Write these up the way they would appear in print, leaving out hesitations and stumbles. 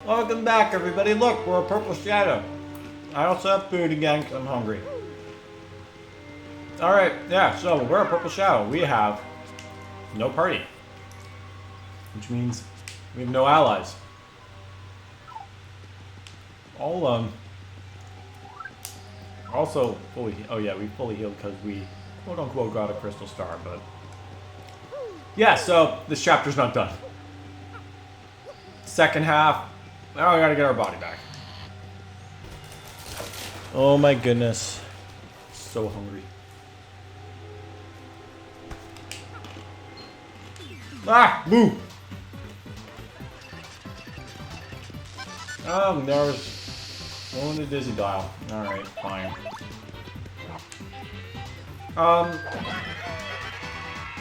Welcome back, everybody. Look, we're a purple shadow. I also have food again because I'm hungry. Alright, yeah, so we're a purple shadow. We have no party. Which means we have no allies. All, also fully, oh yeah, we fully healed because we quote unquote got a crystal star, but yeah, so this chapter's not done. Second half, now we gotta get our body back. Oh my goodness. So hungry. Ah! Boo! Oh, there's only the dizzy dial. Alright, fine.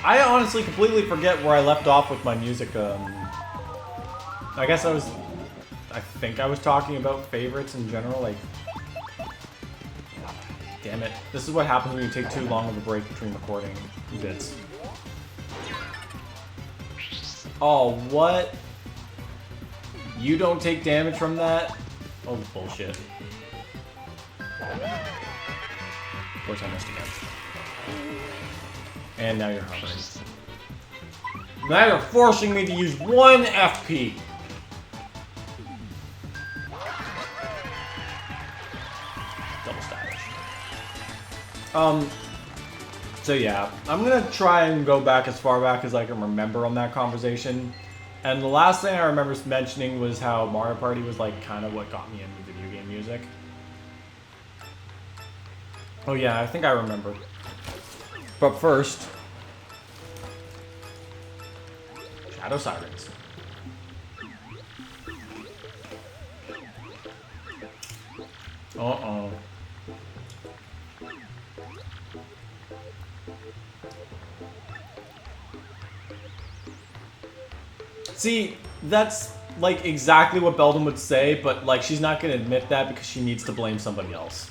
I honestly completely forget where I left off with my music. I guess I think I was talking about favorites in general, like... Damn it. This is what happens when you take too long of a break between recording bits. Oh, what? You don't take damage from that? Oh, bullshit. Of course I missed again. And now you're hovering. Now you're forcing me to use 1 FP! Double stylish. So yeah, I'm gonna try and go back as far back as I can remember on that conversation. And the last thing I remember mentioning was how Mario Party was like kind of what got me into video game music. Oh yeah, I think I remember. But first, Shadow Sirens. Uh-oh. See, that's like exactly what Belden would say, but like she's not gonna admit that because she needs to blame somebody else.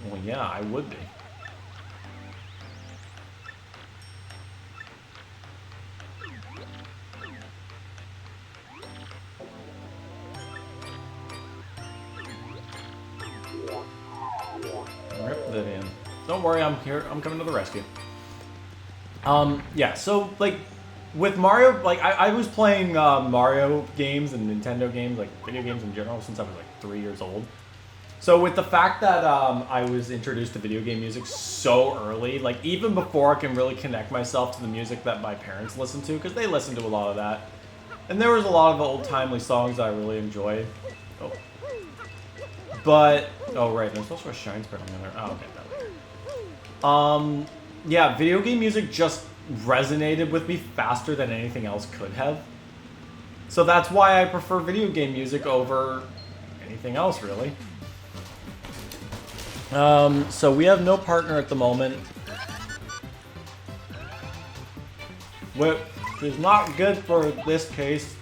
Well, yeah, I would be. Rip Vivian. Don't worry, I'm here. I'm coming to the rescue. Yeah, so, like, with Mario, like, I was playing Mario games and Nintendo games, like, video games in general, since I was, like, 3 years old. So with the fact that I was introduced to video game music so early, like, even before I can really connect myself to the music that my parents listened to, because they listened to a lot of that. And there was a lot of old-timely songs that I really enjoyed. Oh. But, oh right, there's also a shine spread on the other. Oh, okay, that later. Yeah, video game music just resonated with me faster than anything else could have. So that's why I prefer video game music over anything else, really. So we have no partner at the moment. Which is not good for this case.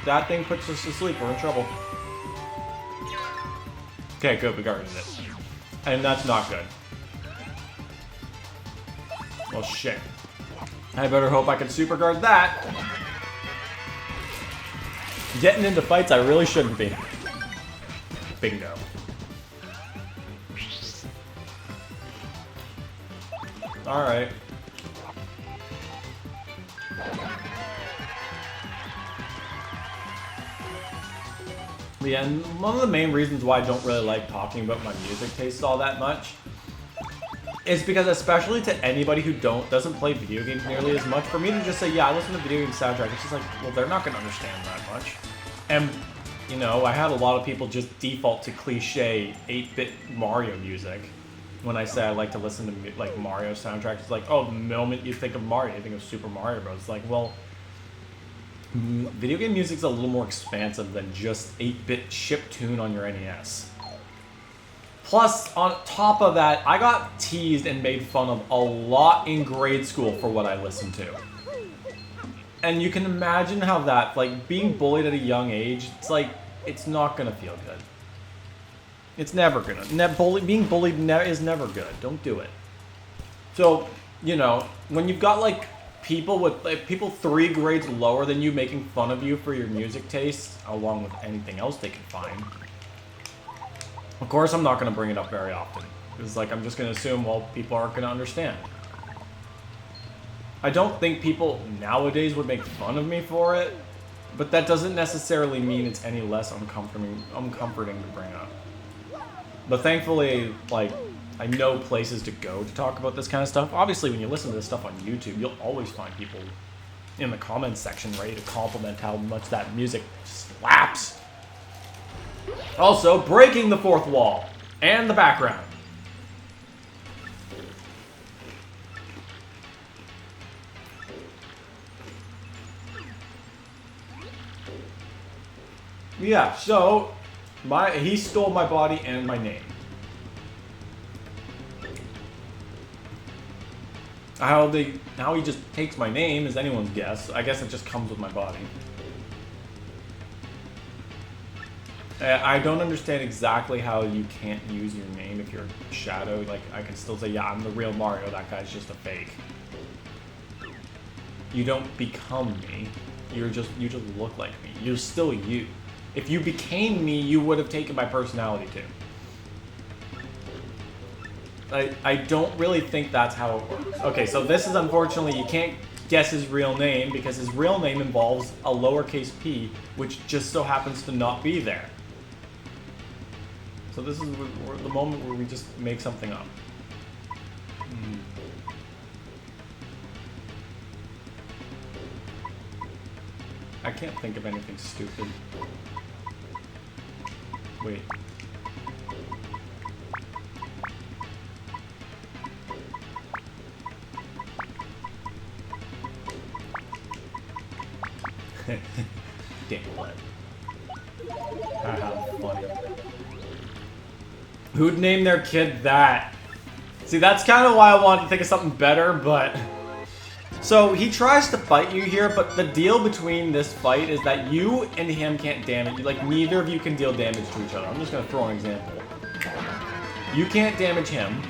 That thing puts us to sleep, we're in trouble. Okay, good, we got rid of it. And that's not good. Well, shit. I better hope I can super guard that. Getting into fights I really shouldn't be. Bingo. Alright. Yeah, and one of the main reasons why I don't really like talking about my music tastes all that much is because, especially to anybody who doesn't play video games nearly as much, for me to just say, yeah, I listen to video game soundtrack, it's just like, well, they're not going to understand that much. And, you know, I had a lot of people just default to cliche 8-bit Mario music when I say I like to listen to, like, Mario soundtracks. It's like, oh, the moment you think of Mario, you think of Super Mario Bros. It's like, well, video game music's a little more expansive than just 8-bit chiptune on your NES. Plus, on top of that, I got teased and made fun of a lot in grade school for what I listened to. And you can imagine how that, like, being bullied at a young age, it's like, it's not gonna feel good. It's never gonna. Being bullied is never good. Don't do it. So, you know, when you've got like people with people 3 grades lower than you making fun of you for your music tastes, along with anything else they can find. Of course, I'm not gonna bring it up very often. It's like I'm just gonna assume, well, people aren't gonna understand. I don't think people nowadays would make fun of me for it, but that doesn't necessarily mean it's any less comforting to bring up. But thankfully, like, I know places to go to talk about this kind of stuff. Obviously, when you listen to this stuff on YouTube, you'll always find people in the comments section ready to compliment how much that music slaps. Also, breaking the 4th wall and the background. Yeah, so he stole my body and my name. How he just takes my name is anyone's guess. I guess it just comes with my body. I don't understand exactly how you can't use your name if you're a shadow. Like, I can still say, yeah, I'm the real Mario. That guy's just a fake. You don't become me. You just look like me. You're still you. If you became me, you would have taken my personality too. I don't really think that's how it works. Okay, so this is unfortunately, you can't guess his real name because his real name involves a lowercase p, which just so happens to not be there. So this is the moment where we just make something up. I can't think of anything stupid. Wait. Damn it. How funny. Who'd name their kid that? See, that's kind of why I wanted to think of something better, but... So, he tries to fight you here, but the deal between this fight is that you and him can't damage you. Like, neither of you can deal damage to each other. I'm just gonna throw an example. You can't damage him,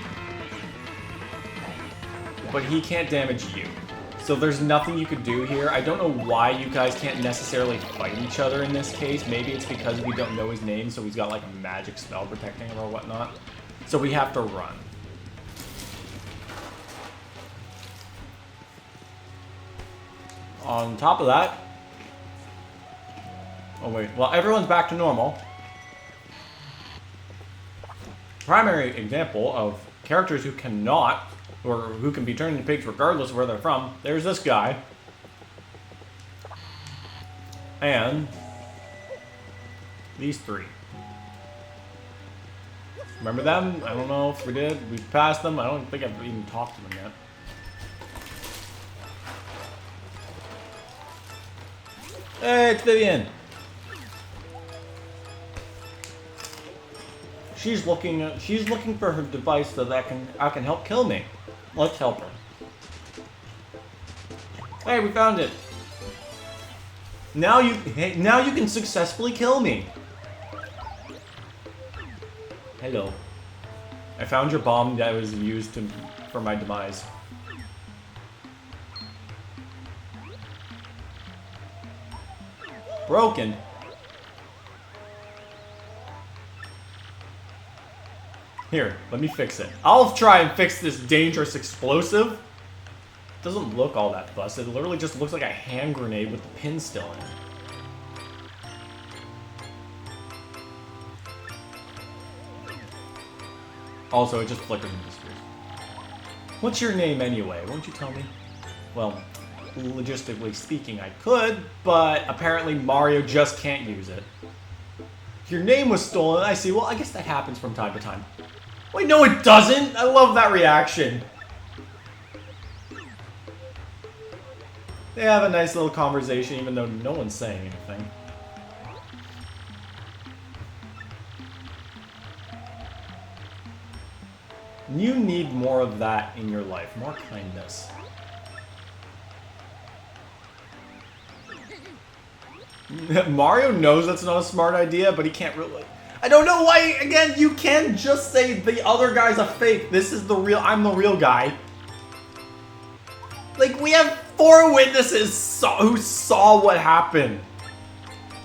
but he can't damage you. So there's nothing you could do here. I don't know why you guys can't necessarily fight each other in this case. Maybe it's because we don't know his name, so he's got like a magic spell protecting him or whatnot. So we have to run. On top of that... Oh wait, well everyone's back to normal. Primary example of characters who cannot, or who can be turned into pigs regardless of where they're from. There's this guy. And these 3. Remember them? I don't know if we did. We passed them. I don't think I've even talked to them yet. Hey, it's Vivian. She's looking for her device so that I can help kill me. Let's help her. Hey, we found it. Now you can successfully kill me. Hello. I found your bomb that was used for my demise. Broken. Here, let me fix it. I'll try and fix this dangerous explosive. It doesn't look all that busted. It literally just looks like a hand grenade with the pin still in it. Also, it just flickers and disappears. What's your name anyway? Won't you tell me? Well, logistically speaking, I could, but apparently Mario just can't use it. Your name was stolen, I see. Well, I guess that happens from time to time. Wait, no it doesn't! I love that reaction. They have a nice little conversation even though no one's saying anything. You need more of that in your life. More kindness. Mario knows that's not a smart idea, but he can't really... I don't know why, again, you can just say the other guy's a fake. This is the real, I'm the real guy. Like, we have 4 witnesses who saw what happened.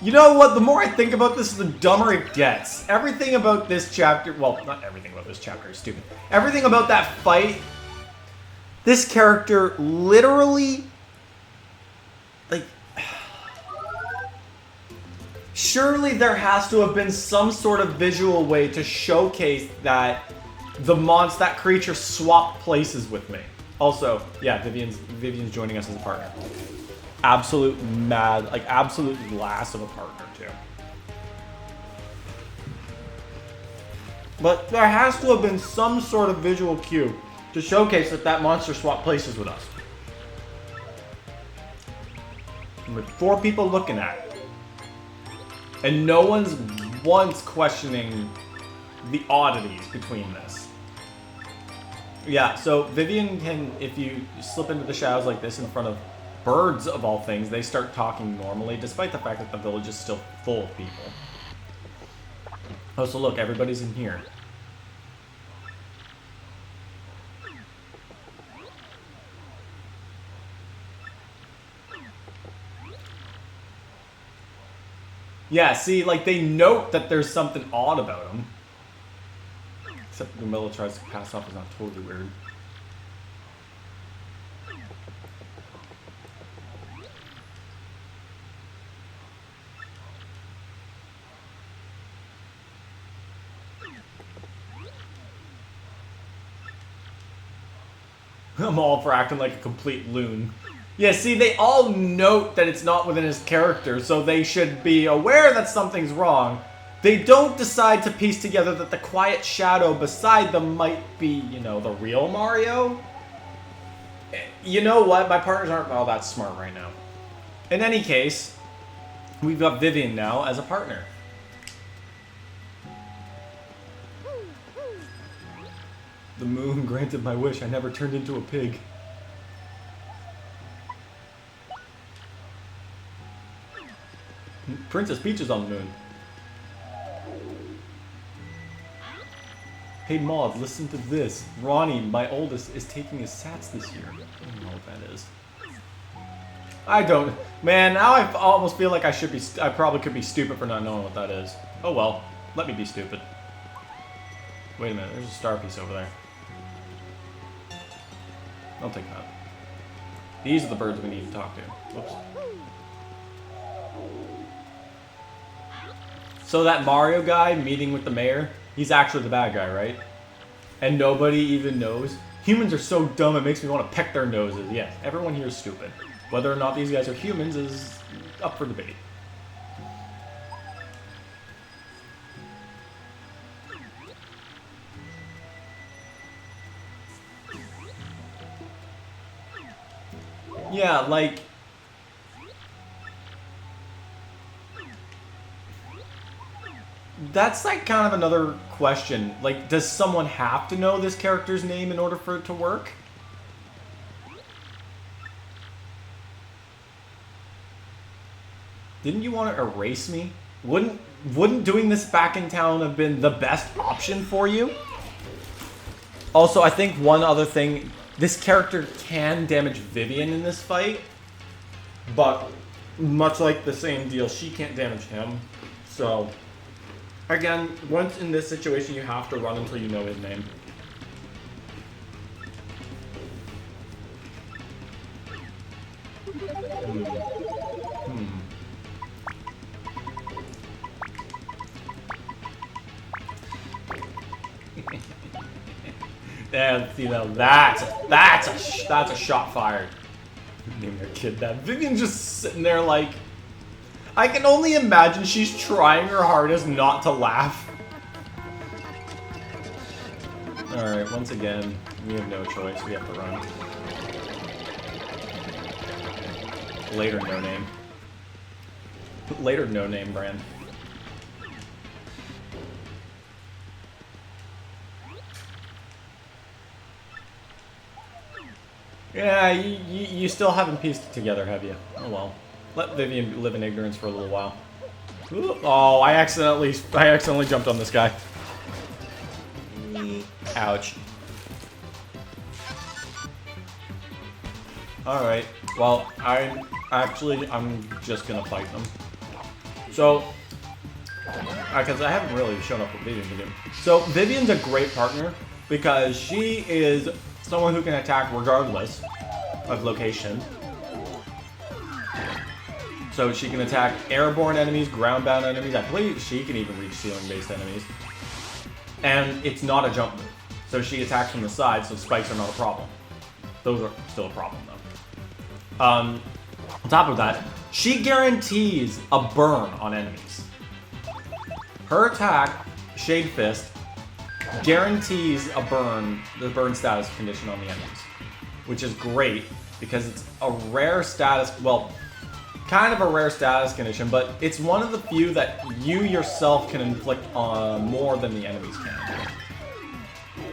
You know what? The more I think about this, the dumber it gets. Everything about this chapter... Well, not everything about this chapter is stupid. Everything about that fight... This character literally... Like... Surely there has to have been some sort of visual way to showcase that that creature swapped places with me. Also, yeah, Vivian's joining us as a partner. Absolute glass of a partner, too. But there has to have been some sort of visual cue to showcase that monster swapped places with us. And with 4 people looking at it. And no one's once questioning the oddities between this. Yeah, so Vivian can, if you slip into the shadows like this in front of birds of all things, they start talking normally, despite the fact that the village is still full of people. Oh, so look, everybody's in here. Yeah, see, like, they note that there's something odd about them. Except the Milla tries to pass off as not totally weird. I'm all for acting like a complete loon. Yeah, see, they all note that it's not within his character, so they should be aware that something's wrong. They don't decide to piece together that the quiet shadow beside them might be, you know, the real Mario. You know what? My partners aren't all that smart right now. In any case, we've got Vivian now as a partner. The moon granted my wish. I never turned into a pig. Princess Peach is on the moon. Hey Maud, listen to this. Ronnie, my oldest, is taking his SATs this year. I don't know what that is. I don't... Man, now I almost feel like I probably could be stupid for not knowing what that is. Oh well, let me be stupid. Wait a minute, there's a star piece over there. I'll take that. These are the birds we need to talk to. Whoops. So that Mario guy meeting with the mayor, he's actually the bad guy, right? And nobody even knows. Humans are so dumb it makes me want to peck their noses. Yes, everyone here is stupid. Whether or not these guys are humans is up for debate. Yeah, like... That's like kind of another question. Like, does someone have to know this character's name in order for it to work? Didn't you want to erase me? Wouldn't doing this back in town have been the best option for you? Also, I think one other thing, this character can damage Vivian in this fight, but much like the same deal, she can't damage him. So, again, once in this situation, you have to run until you know his name. Yeah, you know, that's a shot fired. Name their kid that. Vivian's just sitting there like, I can only imagine she's trying her hardest not to laugh. Alright, once again, we have no choice. We have to run. Later, no name. Later, no name brand. Yeah, you still haven't pieced it together, have you? Oh well. Let Vivian live in ignorance for a little while. Ooh, oh, I accidentally jumped on this guy. Ouch. Alright, well, I'm just gonna fight them. So, because I haven't really shown up with Vivian today. So, Vivian's a great partner because she is someone who can attack regardless of location. So she can attack airborne enemies, ground-bound enemies. I believe she can even reach ceiling-based enemies. And it's not a jump move. So she attacks from the side, so spikes are not a problem. Those are still a problem, though. On top of that, she guarantees a burn on enemies. Her attack, Shade Fist, guarantees a burn, the burn status condition on the enemies. Which is great, because it's a rare status, well, kind of a rare status condition, but it's one of the few that you yourself can inflict on more than the enemies can.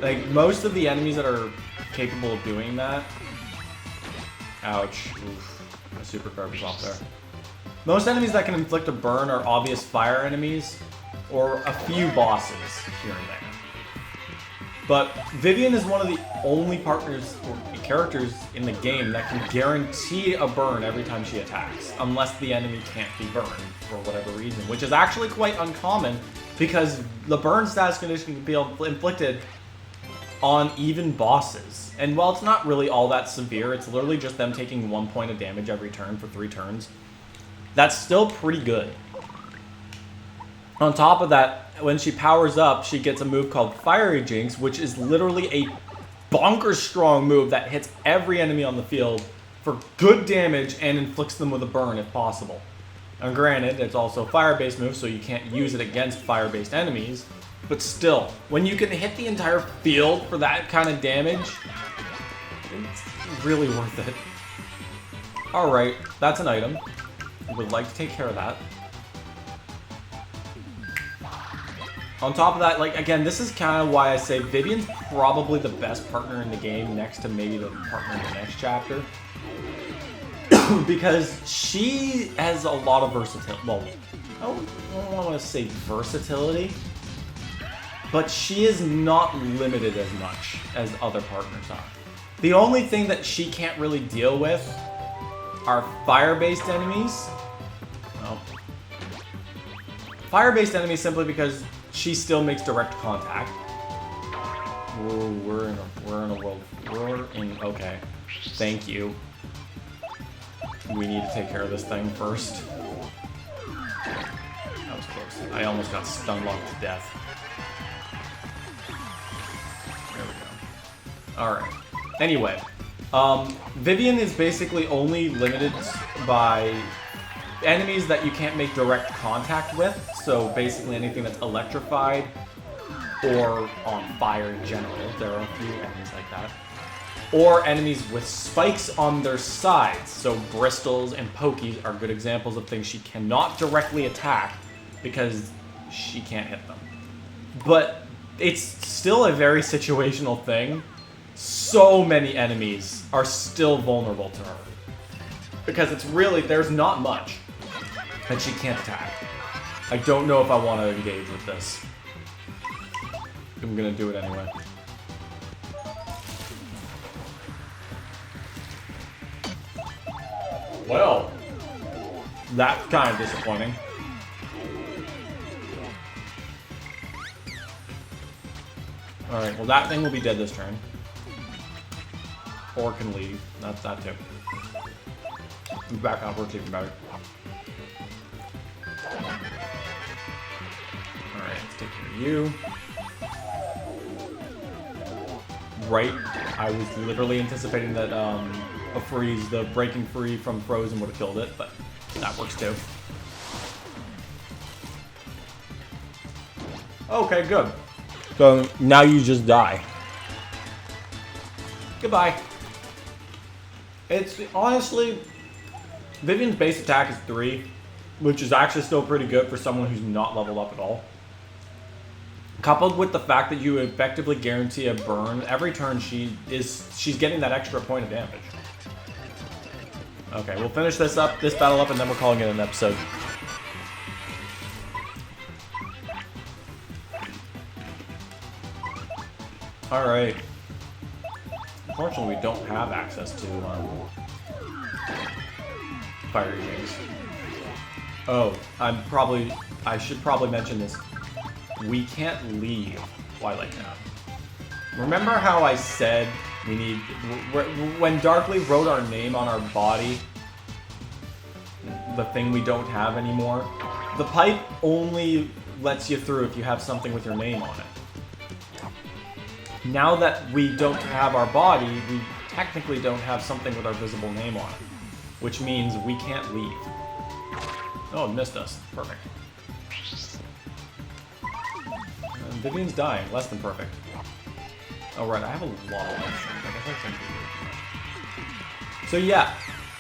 Like, most of the enemies that are capable of doing that... Ouch. Oof. My super card was off there. Most enemies that can inflict a burn are obvious fire enemies, or a few bosses here and there. But Vivian is one of the only partners or characters in the game that can guarantee a burn every time she attacks, unless the enemy can't be burned for whatever reason, which is actually quite uncommon because the burn status condition can be inflicted on even bosses. And while it's not really all that severe, it's literally just them taking 1 point of damage every turn for 3 turns. That's still pretty good. On top of that, when she powers up, she gets a move called Fiery Jinx, which is literally a bonkers strong move that hits every enemy on the field for good damage and inflicts them with a burn if possible. And granted, it's also a fire-based move, so you can't use it against fire-based enemies, but still, when you can hit the entire field for that kind of damage, it's really worth it. Alright, that's an item. I would like to take care of that. On top of that, like, again, this is kind of why I say Vivian's probably the best partner in the game next to maybe the partner in the next chapter. Because she has a lot of versatility. Well, I don't want to say versatility, but she is not limited as much as other partners are. The only thing that she can't really deal with are fire-based enemies. Well, fire-based enemies simply because she still makes direct contact. We're in a world. Okay. Thank you. We need to take care of this thing first. That was close. I almost got stun locked to death. There we go. Alright. Anyway. Vivian is basically only limited by enemies that you can't make direct contact with, so basically anything that's electrified or on fire in general. There are a few enemies like that. Or enemies with spikes on their sides, so bristles and pokies are good examples of things she cannot directly attack because she can't hit them. But it's still a very situational thing. So many enemies are still vulnerable to her. Because it's really, there's not much that she can't attack. I don't know if I want to engage with this. I'm gonna do it anyway. Well, that's kind of disappointing. Alright, well that thing will be dead this turn. Or can leave. That's that too. Move back up, works even better. Alright, let's take care of you. Right, I was literally anticipating that a freeze, the breaking free from Frozen would have killed it, but that works too. Okay, good. So now you just die. Goodbye. It's honestly, Vivian's base attack is 3, which is actually still pretty good for someone who's not leveled up at all. Coupled with the fact that you effectively guarantee a burn every turn, she's getting that extra point of damage. Okay, we'll finish this battle up, and then we're calling it an episode. Alright. Unfortunately, we don't have access to fiery wings. Oh, I should probably mention this. We can't leave Twilight Town. Remember how I said we need... When Darkly wrote our name on our body, the thing we don't have anymore, the pipe only lets you through if you have something with your name on it. Now that we don't have our body, we technically don't have something with our visible name on it, which means we can't leave. Oh, it missed us. Perfect. Vivian's dying. Less than perfect. Oh, right. I have a lot of life. I guess I can do. So, yeah.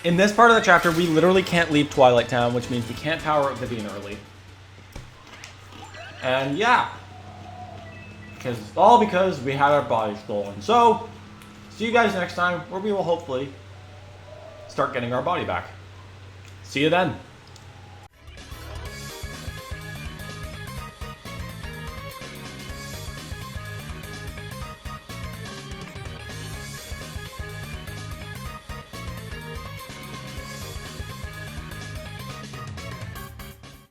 In this part of the chapter, we literally can't leave Twilight Town, which means we can't power up Vivian early. And, yeah. All because we had our body stolen. So, see you guys next time, where we will hopefully start getting our body back. See you then.